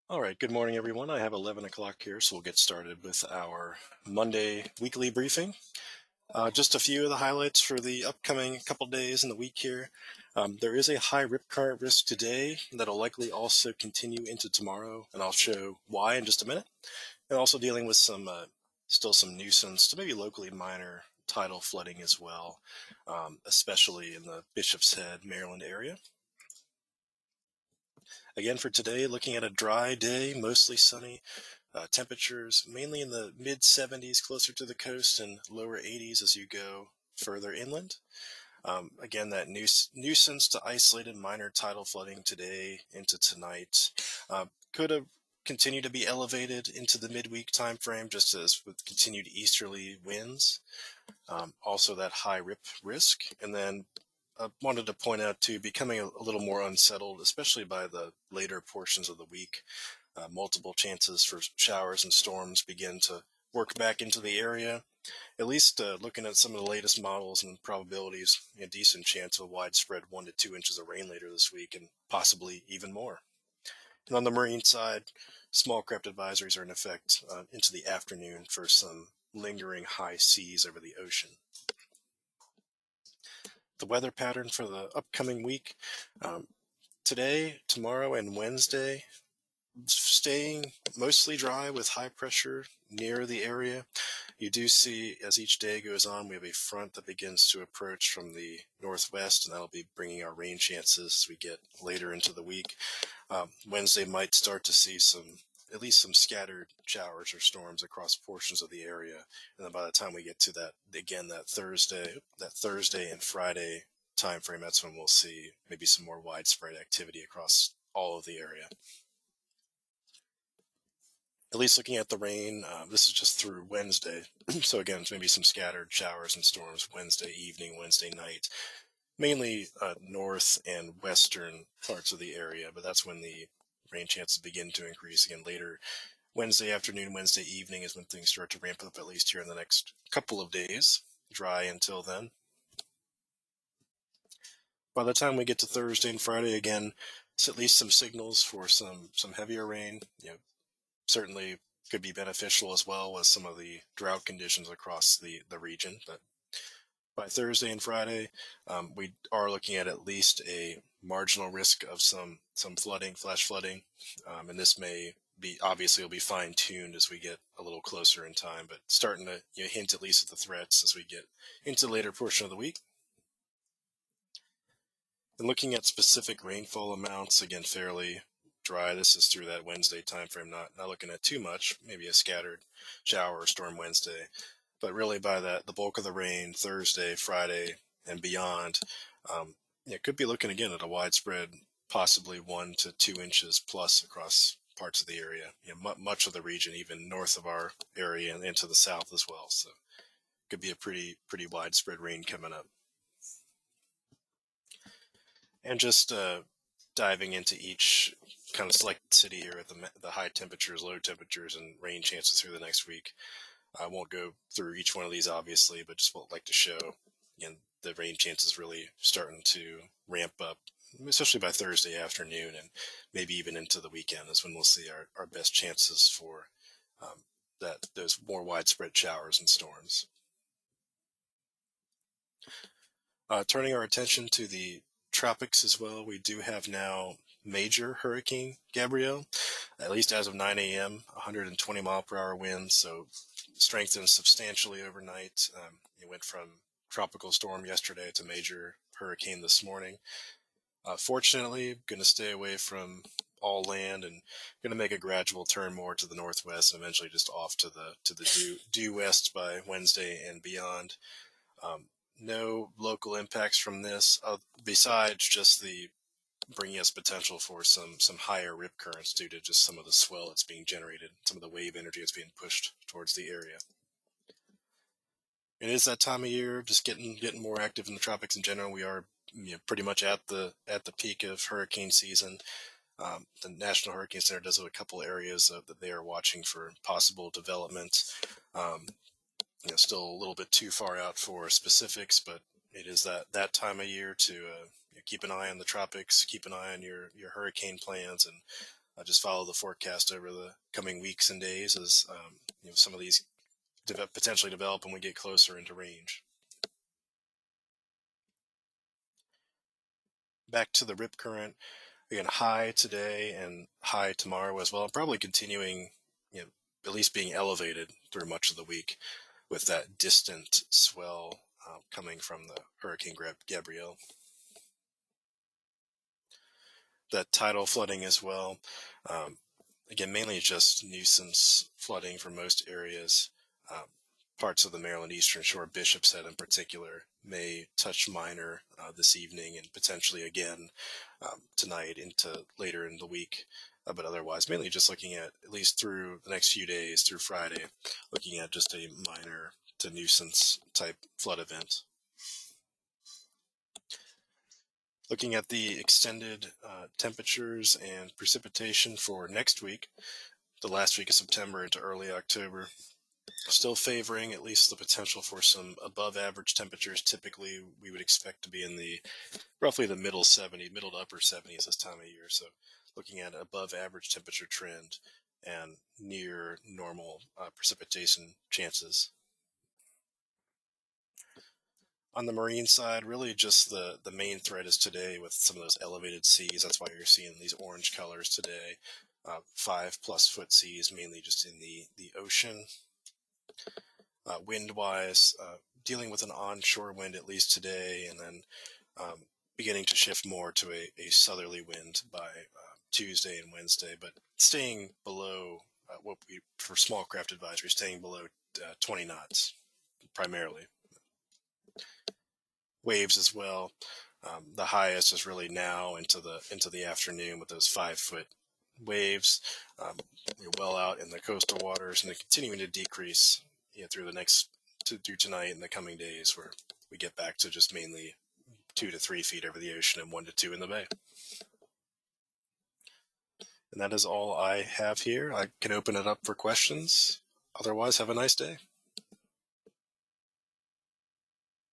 All right, good morning, everyone. I have 11 o'clock here, so we'll get started with our Monday weekly briefing. Just a few of the highlights for the upcoming couple days in the week here. There is a high rip current risk today that'll likely also continue into tomorrow, and I'll show why in just a minute. And also dealing with still some nuisance to maybe locally minor tidal flooding as well, especially in the Bishop's Head, Maryland area. Again, for today, looking at a dry day, mostly sunny. Temperatures mainly in the mid 70s closer to the coast and lower 80s as you go further inland. Again, that nuisance to isolated minor tidal flooding today into tonight could have continued to be elevated into the midweek time frame just as with continued easterly winds. Also that high rip risk. And then I wanted to point out too, becoming a little more unsettled, especially by the later portions of the week. Multiple chances for showers and storms begin to work back into the area. At least looking at some of the latest models and probabilities, a decent chance of widespread 1 to 2 inches of rain later this week and possibly even more. And on the marine side, small craft advisories are in effect into the afternoon for some lingering high seas over the ocean. The weather pattern for the upcoming week um, today, tomorrow, and Wednesday staying mostly dry with high pressure near the area. You do see as each day goes on, we have a front that begins to approach from the northwest, and that'll be bringing our rain chances as we get later into the week. Wednesday might start to see at least some scattered showers or storms across portions of the area. And then by the time we get to that, again, that Thursday and Friday time frame, that's when we'll see maybe some more widespread activity across all of the area. At least looking at the rain, this is just through Wednesday. So again, it's maybe some scattered showers and storms Wednesday evening, Wednesday night, mainly north and western parts of the area, but that's when the rain chances begin to increase again later. Wednesday afternoon, Wednesday evening is when things start to ramp up, at least here in the next couple of days. Dry until then. By the time we get to Thursday and Friday again, it's at least some signals for some heavier rain. Certainly could be beneficial as well with some of the drought conditions across the region. But by Thursday and Friday, we are looking at least a marginal risk of some flooding, flash flooding, and this may be obviously will be fine tuned as we get a little closer in time, but starting to hint at least at the threats as we get into the later portion of the week. And looking at specific rainfall amounts, again, fairly dry. This is through that Wednesday timeframe, not looking at too much, maybe a scattered shower or storm Wednesday. But really by the bulk of the rain Thursday, Friday, and beyond, could be looking again at a widespread, possibly 1 to 2 inches plus across parts of the area. Much of the region, even north of our area and into the south as well. So could be a pretty widespread rain coming up. And just diving into each kind of select city here at the high temperatures, low temperatures, and rain chances through the next week. I won't go through each one of these obviously, but just would like to show again the rain chances really starting to ramp up, especially by Thursday afternoon and maybe even into the weekend is when we'll see our best chances for those more widespread showers and storms. Turning our attention to the tropics as well, we do have now major Hurricane Gabrielle, at least as of 9 a.m., 120-mile-per-hour winds, so strengthened substantially overnight. It went from tropical storm yesterday to major hurricane this morning. Fortunately, going to stay away from all land and going to make a gradual turn more to the northwest and eventually just off to the due west by Wednesday and beyond. No local impacts from this besides just the bringing us potential for some higher rip currents due to just some of the swell that's being generated, some of the wave energy that's being pushed towards the area. It is that time of year, just getting more active in the tropics in general. We are pretty much at the peak of hurricane season. The National Hurricane Center does have a couple areas that they are watching for possible development. Still a little bit too far out for specifics, but it is that time of year to keep an eye on the tropics, keep an eye on your hurricane plans, and just follow the forecast over the coming weeks and days as some of these potentially develop when we get closer into range. Back to the rip current, again, high today and high tomorrow as well, probably continuing, at least being elevated through much of the week with that distant swell coming from the Hurricane Gabrielle. That tidal flooding as well. Um, Again, mainly just nuisance flooding for most areas. Parts of the Maryland Eastern Shore, Bishop's Head in particular, may touch minor this evening and potentially again tonight into later in the week. But otherwise, mainly just looking at least through the next few days, through Friday, looking at just a minor to nuisance type flood event. Looking at the extended temperatures and precipitation for next week, the last week of September into early October, still favoring at least the potential for some above average temperatures. Typically, we would expect to be in the roughly the middle to upper 70s this time of year. So looking at above average temperature trend and near normal precipitation chances. On the marine side, really just the main threat is today with some of those elevated seas. That's why you're seeing these orange colors today. 5+ foot seas, mainly just in the ocean. Wind-wise, dealing with an onshore wind at least today, and then beginning to shift more to a southerly wind by Tuesday and Wednesday, but staying below what we, for small craft advisory, staying below 20 knots primarily. Waves as well. The highest is really now into the afternoon with those 5-foot waves, well out in the coastal waters, and they're continuing to decrease through through tonight and the coming days, where we get back to just mainly 2 to 3 feet over the ocean and 1 to 2 in the bay. And that is all I have here. I can open it up for questions. Otherwise, have a nice day.